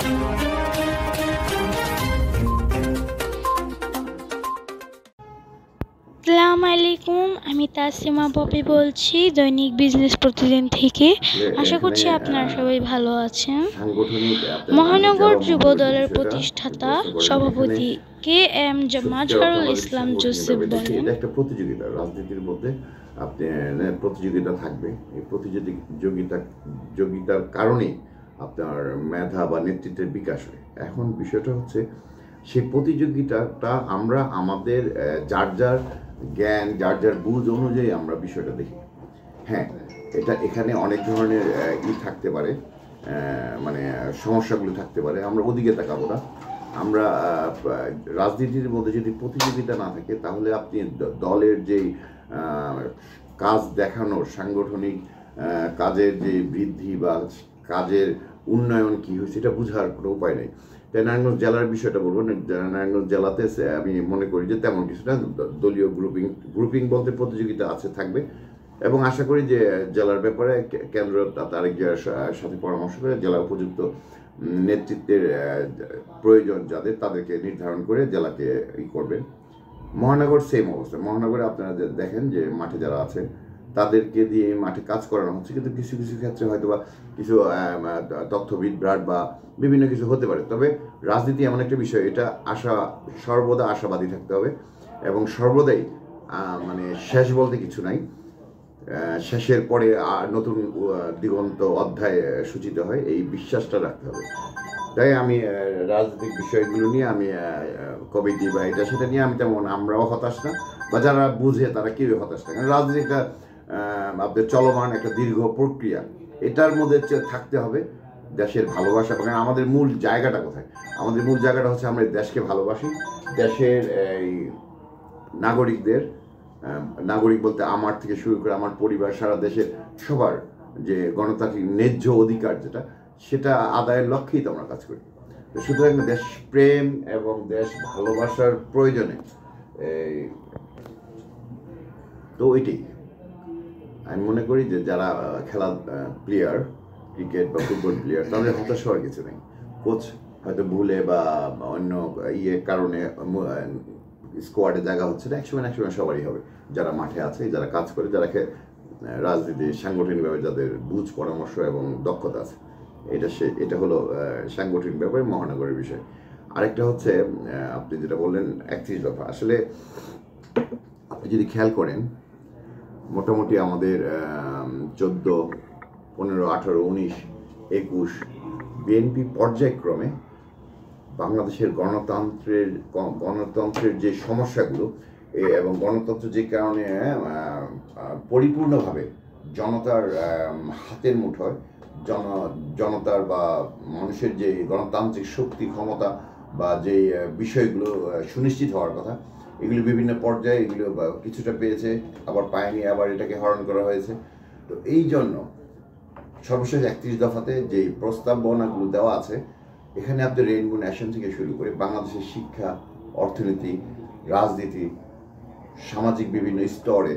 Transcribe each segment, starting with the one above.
আসসালামু আলাইকুম, আমি তাসলিমা পপি বলছি দৈনিক বিজনেস প্রতিদিন থেকে। আশা করছি আপনারা সবাই ভালো আছেন। মহানগর যুব দলের প্রতিষ্ঠাতা সভাপতি K M Mazharul Islam Joseph বলেন, এটা একটা প্রতিযোগিতা, রাজনীতির মধ্যে আপনার প্রতিযোগিতা থাকবে। এই প্রতিযোগিতার কারণে আপনার মেধা বা নেতৃত্বের বিকাশ হয়। এখন বিষয়টা হচ্ছে সেই প্রতিযোগিতাটা আমরা আমাদের যার যার জ্ঞান, যার যার বুঝ অনুযায়ী আমরা বিষয়টা দেখি। হ্যাঁ, এখানে অনেক ধরনের থাকতে পারে, মানে সমস্যাগুলো থাকতে পারে, আমরা ওদিকে তাকাবো না। আমরা রাজনীতির মধ্যে যদি প্রতিযোগিতা না থাকে তাহলে আপনি দলের যেই কাজ দেখানোর, সাংগঠনিক কাজের যে বৃদ্ধি বা কাজের উন্নয়ন কী হয়েছে এটা বোঝার কোনো উপায় নেই। তাই নারায়ণগঞ্জ জেলার বিষয়টা বলবো। নারায়ণগঞ্জ জেলাতে আমি মনে করি যে তেমন কিছু না, দলীয় গ্রুপিং বলতে প্রতিযোগিতা থাকবে, এবং আশা করি যে জেলার ব্যাপারে কেন্দ্র তারেক জিয়ার সাথে পরামর্শ করে জেলা উপযুক্ত নেতৃত্বের প্রয়োজন যাদের, তাদেরকে নির্ধারণ করে জেলাকে করবেন। মহানগর সেম অবস্থা। মহানগরে আপনারা দেখেন যে মাঠে যারা আছে তাদেরকে দিয়ে মাঠে কাজ করানো হচ্ছে, কিন্তু কিছু কিছু ক্ষেত্রে হয়তো বা কিছু তথ্য বিভ্রাট বা বিভিন্ন কিছু হতে পারে। তবে রাজনীতি এমন একটা বিষয়, এটা সর্বদা আশাবাদী থাকতে হবে, এবং সর্বদাই মানে শেষ বলতে কিছু নাই, শেষের পরে নতুন দিগন্ত অধ্যায় সূচিত হয়, এই বিশ্বাসটা রাখতে হবে। তাই আমি রাজনৈতিক বিষয়গুলো নিয়ে আমি কমিটি বা এটা সেটা নিয়ে আমি তেমন, আমরাও হতাশ না, বা যারা বুঝে তারা কেউই হতাশ না। কারণ রাজনীতিটা আপনার চলমান একটা দীর্ঘ প্রক্রিয়া, এটার মধ্যে থাকতে হবে দেশের ভালোবাসা। কারণ আমাদের মূল জায়গাটা কোথায়? আমাদের মূল জায়গাটা হচ্ছে আমরা দেশকে ভালোবাসি, দেশের এই নাগরিক বলতে আমার থেকে শুরু করে আমার পরিবার, সারা দেশের সবার যে গণতান্ত্রিক ন্যায্য অধিকার সেটা আদায়ের লক্ষ্যেই তো আমরা কাজ করি। তো সুতরাং দেশ প্রেম এবং দেশ ভালোবাসার প্রয়োজনে তো ওইটাই আমি মনে করি যে যারা খেলা প্লেয়ার, ক্রিকেট বা ফুটবল প্লেয়ার, তাদের হতাশ হওয়ার কিছু নেই। কোচ হয়তো ভুলে বা অন্য কারণে স্কোয়াডে জায়গা হচ্ছে না, একসময় সবারই হবে। যারা মাঠে আছে, যারা কাজ করে, যারা রাজনীতি সাংগঠনিকভাবে যাদের বুঝ, পরামর্শ এবং দক্ষতা আছে, এটা হলো সাংগঠনিক ব্যাপারে মহানগরের বিষয়। আরেকটা হচ্ছে আপনি যেটা বললেন 31 দফা, আসলে আপনি যদি খেয়াল করেন মোটামুটি আমাদের 14, 15, 18, 19, 21 বিএনপি পর্যায়ক্রমে বাংলাদেশের গণতন্ত্রের যে সমস্যাগুলো এবং গণতন্ত্র যে কারণে পরিপূর্ণভাবে জনতার হাতের মুঠোয়, জনতার বা মানুষের যে গণতান্ত্রিক শক্তি, ক্ষমতা বা যে বিষয়গুলো সুনিশ্চিত হওয়ার কথা, এগুলো বিভিন্ন পর্যায়ে এগুলো কিছুটা পেয়েছে, আবার পায়নি, আবার এটাকে হরণ করা হয়েছে। তো এই জন্য সর্বশেষ 31 দফাতে যে প্রস্তাবনাগুলো দেওয়া আছে, এখানে আপনি রেইনবো নেশন থেকে শুরু করে বাংলাদেশের শিক্ষা, অর্থনীতি, রাজনীতি, সামাজিক বিভিন্ন স্তরে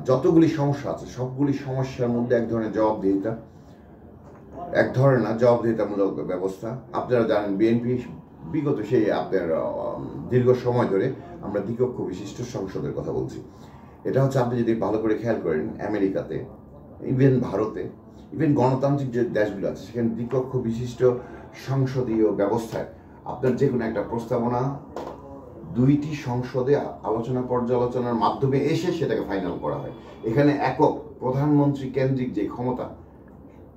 যতগুলি সমস্যা আছে সবগুলি সমস্যার মধ্যে এক ধরনের জবাবদিহিতামূলক ব্যবস্থা। আপনারা জানেন বিএনপি বিগত সেই আপনার দীর্ঘ সময় ধরে আমরা দ্বিকক্ষ বিশিষ্ট সংসদের কথা বলছি। এটা হচ্ছে আপনি যদি ভালো করে খেয়াল করেন, আমেরিকাতে, ইভেন ভারতে, ইভেন গণতান্ত্রিক যে দেশগুলো আছে সেখানে দ্বিকক্ষ বিশিষ্ট সংসদীয় ব্যবস্থায় আপনার যে কোনো একটা প্রস্তাবনা 2টি সংসদে পর্যালোচনার মাধ্যমে এসে সেটাকে ফাইনাল করা হয়। এখানে একক প্রধানমন্ত্রী কেন্দ্রিক যে ক্ষমতা,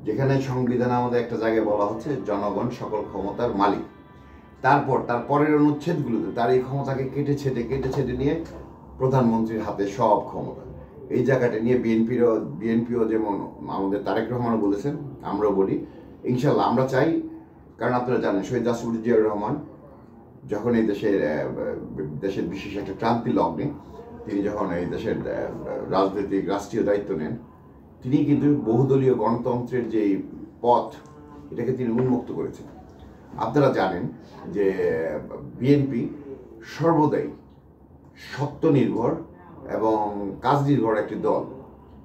যেখানে সংবিধান আমাদের একটা জায়গায় বলা হচ্ছে জনগণ সকল ক্ষমতার মালিক, তার পরের অনুচ্ছেদগুলোতে তার এই ক্ষমতাকে কেটে ছেটে নিয়ে প্রধানমন্ত্রীর হাতে সব ক্ষমতা। এই জায়গাটা নিয়ে বিএনপিও যেমন আমাদের তারেক রহমানও বলেছেন, আমরাও বলি ইনশাল্লাহ আমরা চাই। কারণ আপনারা জানেন শহীদ রাষ্ট্রপতি জিয়াউর রহমান যখন এই দেশের বিশেষ একটা ক্রান্তি লগ্নে তিনি যখন এই দেশের রাষ্ট্রীয় দায়িত্ব নেন, তিনি কিন্তু বহুদলীয় গণতন্ত্রের যে পথ, এটাকে তিনি উন্মুক্ত করেছেন। আপনারা জানেন যে বিএনপি সর্বদাই সত্য নির্ভর এবং কাজ নির্ভর একটি দল।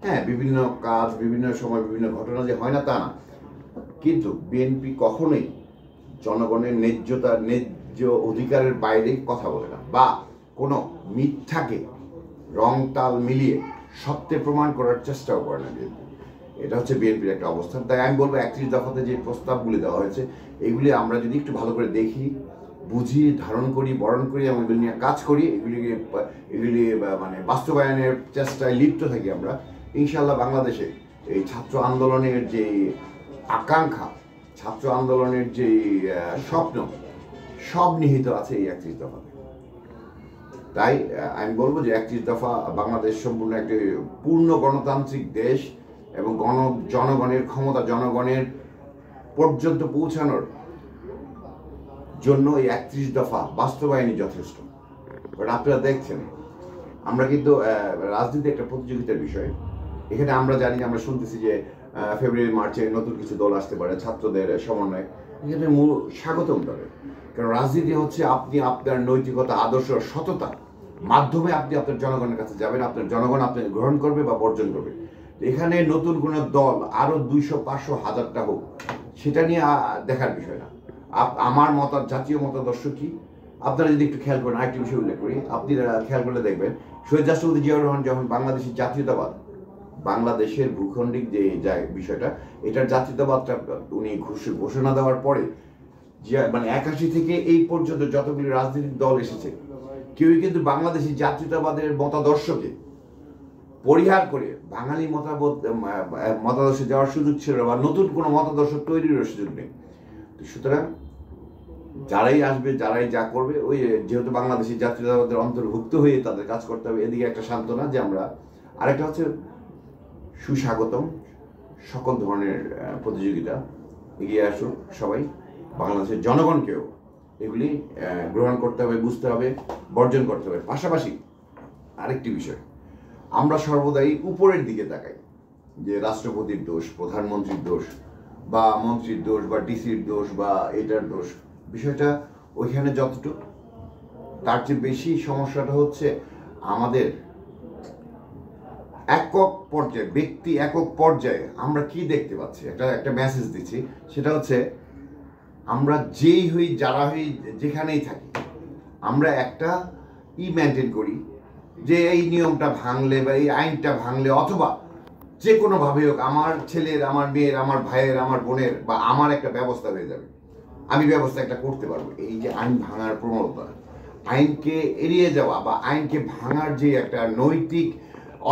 হ্যাঁ, বিভিন্ন কাজ, বিভিন্ন সময়, বিভিন্ন ঘটনা যে হয় না তা না, কিন্তু বিএনপি কখনোই জনগণের ন্যায্য অধিকারের বাইরে কথা বলে না, বা কোনো মিথ্যাকে রং তাল মিলিয়ে সত্যে প্রমাণ করার চেষ্টাও করে না বিএনপি। এটা হচ্ছে বিএনপির একটা অবস্থান। তাই আমি বলবো 31 দফাতে যে প্রস্তাবগুলি দেওয়া হয়েছে, এগুলি আমরা যদি একটু ভালো করে দেখি, বুঝি, ধারণ করি, বরণ করি এবং এগুলি নিয়ে কাজ করি, এগুলি মানে বাস্তবায়নের চেষ্টায় লিপ্ত থাকি আমরা, ইনশাল্লাহ বাংলাদেশে এই ছাত্র আন্দোলনের যে আকাঙ্ক্ষা, ছাত্র আন্দোলনের যে স্বপ্ন, সব নিহিত আছে এই 31 দফাতে। তাই আমি বলবো যে 31 দফা বাংলাদেশ সম্পূর্ণ একটি পূর্ণ গণতান্ত্রিক দেশ এবং জনগণের ক্ষমতা জনগণের পর্যন্ত পৌঁছানোর জন্য এই 31 দফা বাস্তবায়নই যথেষ্ট। বাট আপনারা দেখছেন, আমরা কিন্তু রাজনীতি একটা প্রতিযোগিতার বিষয়। এখানে আমরা জানি, আমরা শুনতেছি যে ফেব্রুয়ারি মার্চে নতুন কিছু দল আসতে পারে, ছাত্রদের সমন্বয়, এখানে মূল স্বাগতম করে। কারণ রাজনীতি হচ্ছে আপনি আপনার নৈতিকতা, আদর্শ, সততা মাধ্যমে আপনি আপনার জনগণের কাছে যাবেন, আপনার জনগণ আপনাকে গ্রহণ করবে বা বর্জন করবে। এখানে নতুন কোনো দল আরো 200, 500, 1000টা হোক, সেটা নিয়ে দেখার বিষয় না। আমার জাতীয় মতাদর্শ কি, আপনারা যদি একটু খেয়াল করেন, আরেকটি বিষয় উল্লেখ করি, আপনি খেয়াল করলে দেখবেন শহীদ রাষ্ট্রপতি জিয়াউর রহমান যখন বাংলাদেশি জাতীয়তাবাদ, বাংলাদেশের ভূখণ্ডিক যে বিষয়টা, এটার জাতীয়তাবাদটা উনি ঘোষণা দেওয়ার পরে, মানে 81 থেকে এই পর্যন্ত যতগুলি রাজনৈতিক দল এসেছে, কেউই কিন্তু বাংলাদেশি জাতীয়তাবাদের মতাদর্শকে পরিহার করে বাঙালি মতাদর্শে যাওয়ার সুযোগ ছিল, বা নতুন কোনো মতাদর্শ তৈরির সুযোগ নেই। সুতরাং যারাই আসবে, যারাই যা করবে, ওই যেহেতু বাংলাদেশি জাতীয়তাবাদের অন্তর্ভুক্ত হয়ে তাদের কাজ করতে হবে, এদিকে একটা সান্ত্বনা যে আমরা, আরেকটা হচ্ছে সুস্বাগতম সকল ধরনের প্রতিযোগিতা, এগিয়ে আসুক সবাই, বাংলাদেশের জনগণকেও এগুলি গ্রহণ করতে হবে, বুঝতে হবে, বর্জন করতে হবে। পাশাপাশি আরেকটি বিষয়, আমরা সর্বদাই উপরের দিকে তাকাই যে রাষ্ট্রপতির দোষ, প্রধানমন্ত্রীর দোষ, বা মন্ত্রীর দোষ, বা ডিসির দোষ, বা এটার দোষ। বিষয়টা ওইখানে যতটুকু, তার চেয়ে বেশি সমস্যাটা হচ্ছে আমাদের একক পর্যায়ে, ব্যক্তি একক পর্যায়ে আমরা কি দেখতে পাচ্ছি, একটা মেসেজ দিচ্ছি, সেটা হচ্ছে আমরা যেই হই, যারা হই, যেখানেই থাকি, আমরা একটা মেনটেন করি যে এই নিয়মটা ভাঙলে বা এই আইনটা ভাঙলে, অথবা যে কোনোভাবে হোক আমার ছেলের, আমার মেয়ের, আমার ভাইয়ের, আমার বোনের, বা আমার একটা ব্যবস্থা হয়ে যাবে, আমি ব্যবস্থা একটা করতে পারবো। এই যে আইন ভাঙার প্রবণতা, আইনকে এড়িয়ে যাওয়া বা আইনকে ভাঙার যে একটা নৈতিক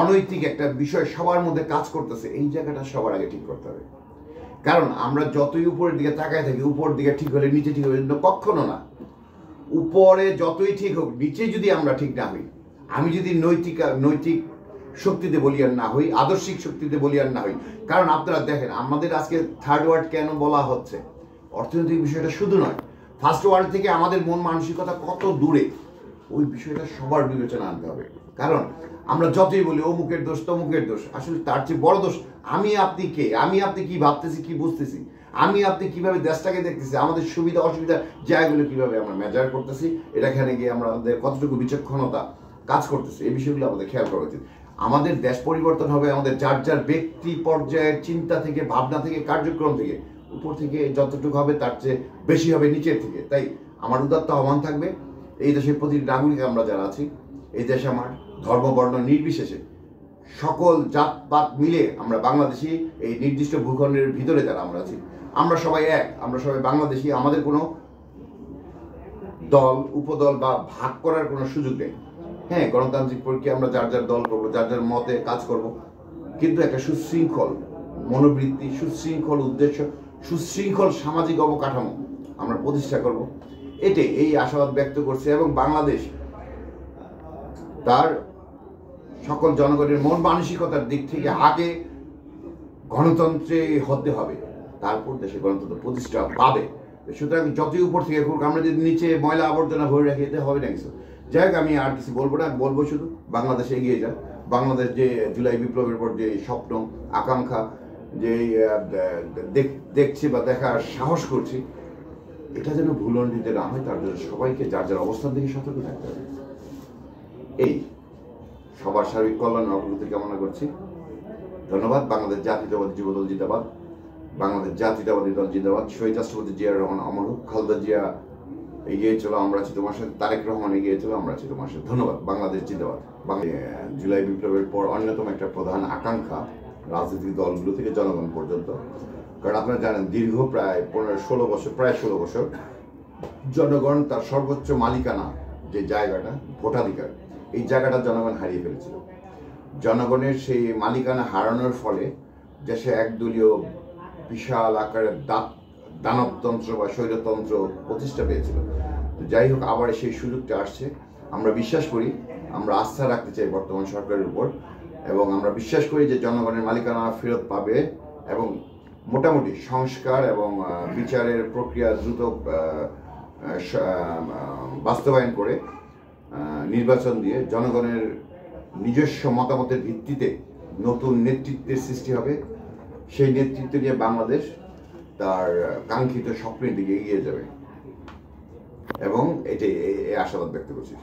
অনৈতিক একটা বিষয় সবার মধ্যে কাজ করতেছে, এই জায়গাটা সবার আগে ঠিক করতে হবে। কারণ আমরা যতই উপরের দিকে তাকায় থাকি, উপর দিকে ঠিক হলে নিচে ঠিক হবে, কখনো না। উপরে যতই ঠিক হোক, নিচে যদি আমরা ঠিক না হই, আমি যদি নৈতিক শক্তিতে বলিয়ান না হই, আদর্শিক শক্তিতে বলিয়ান না হই। কারণ আপনারা দেখেন, আমাদের আজকে থার্ড ওয়ার্ল্ড কেন বলা হচ্ছে, অর্থনৈতিক বিষয়টা শুধু নয়, ফার্স্ট ওয়ার্ল্ড থেকে আমাদের মন মানসিকতা কত দূরে, ওই বিষয়টা সবার বিবেচনা আনতে হবে। কারণ আমরা যতই বলি অমুকের দোষ, তমুকের দোষ, আসলে তার চেয়ে বড় দোষ আমি আপনি কে, আমি আপনি কি ভাবতেছি, কি বুঝতেছি, আমি আপনি কিভাবে দেশটাকে দেখতেছি, আমাদের সুবিধা অসুবিধা জায়গাগুলো কিভাবে আমরা মেজার করতেছি, এখানে গিয়ে আমরা আমাদের কতটুকু বিচক্ষণতা কাজ করতেছে, এই বিষয়গুলো আমাদের খেয়াল করা উচিত। আমাদের দেশ পরিবর্তন হবে আমাদের যার ব্যক্তি পর্যায়ের চিন্তা থেকে, ভাবনা থেকে, কার্যক্রম থেকে। উপর থেকে যতটুকু হবে তার চেয়ে বেশি হবে নিচের থেকে। তাই আমার উদাত্ত আহ্বান থাকবে, এই দেশের প্রতিটি নাগরিক আমরা যারা আছি, এই দেশে আমার ধর্ম বর্ণ নির্বিশেষে সকল জাতপাত মিলে আমরা বাংলাদেশি, এই নির্দিষ্ট ভূখণ্ডের ভিতরে যারা আমরা আছি, আমরা সবাই এক, আমরা সবাই বাংলাদেশি। আমাদের কোনো দল, উপদল বা ভাগ করার কোনো সুযোগ নেই। হ্যাঁ, গণতান্ত্রিক প্রক্রিয়া, আমরা যার দল করবো, যার মতে কাজ করব, কিন্তু একটা সুশৃঙ্খল মনোবৃত্তি, সুশৃঙ্খল উদ্দেশ্য, সুশৃঙ্খল সামাজিক অবকাঠামো আমরা প্রতিষ্ঠা করব, এই আশাবাদ ব্যক্ত করছে। এবং বাংলাদেশ তার সকল জনগণের মন মানসিকতার দিক থেকে আগে গণতন্ত্রে হতে হবে, তারপর দেশে গণতন্ত্র প্রতিষ্ঠা পাবে। সুতরাং যতই উপর থেকে হোক, আমরা যদি নিচে ময়লা আবর্জনা ভরে রাখি, এতে হবে না কিছু। যাই হোক, আমি আর কিছু বলবো না, বলবো শুধু বাংলাদেশে এগিয়ে যান। বাংলাদেশ যে জুলাই বিপ্লবের পর যে স্বপ্ন, আকাঙ্ক্ষা, যে দেখছি বা দেখার সাহস করছি, এটা যেন ভুলণ্ডিত না হয়, তার জন্য সবাইকে যার অবস্থান থেকে সতর্ক থাকতে হবে। এই সবার সার্বিক কল্যাণ অগ্রগতি কামনা করছি। ধন্যবাদ। বাংলাদেশ জাতীয়তাবাদী যুবদল জিন্দাবাদ। বাংলাদেশ জাতীয়তাবাদী দল জিন্দাবাদ। শহীদ রাষ্ট্রপতি জিয়া রহমান অমর হোক। খালেদা জিয়া এগিয়ে চলো, আমরা আছি তোমার সাথে। তারেক রহমান এগিয়ে চলো, আমরা আছি তোমার সাথে। ধন্যবাদ। বাংলাদেশ জিন্দাবাদ। জুলাই বিপ্লবের পর অন্যতম একটা প্রধান আকাঙ্ক্ষা রাজনৈতিক দলগুলো থেকে জনগণ পর্যন্ত, কারণ আপনারা জানেন দীর্ঘ প্রায় 16 বছর জনগণ তার সর্বোচ্চ মালিকানা যে জায়গাটা, ভোটাধিকার, এই জায়গাটা জনগণ হারিয়ে ফেলেছিল। জনগণের সেই মালিকানা হারানোর ফলে দেশে একদলীয় বিশাল আকারের দানবতন্ত্র বা স্বৈরতন্ত্র প্রতিষ্ঠা পেয়েছিল। যাই হোক, আবার সেই সুযোগটা আসছে। আমরা বিশ্বাস করি, আমরা আস্থা রাখতে চাই বর্তমান সরকারের উপর, এবং আমরা বিশ্বাস করি যে জনগণের মালিকানা ফেরত পাবে এবং মোটামুটি সংস্কার এবং বিচারের প্রক্রিয়া দ্রুত বাস্তবায়ন করে নির্বাচন দিয়ে জনগণের নিজস্ব মতামতের ভিত্তিতে নতুন নেতৃত্বের সৃষ্টি হবে। সেই নেতৃত্ব নিয়ে বাংলাদেশ তার কাঙ্ক্ষিত স্বপ্নের দিকে এগিয়ে যাবে, এবং এটাই আশাবাদ ব্যক্ত করছি।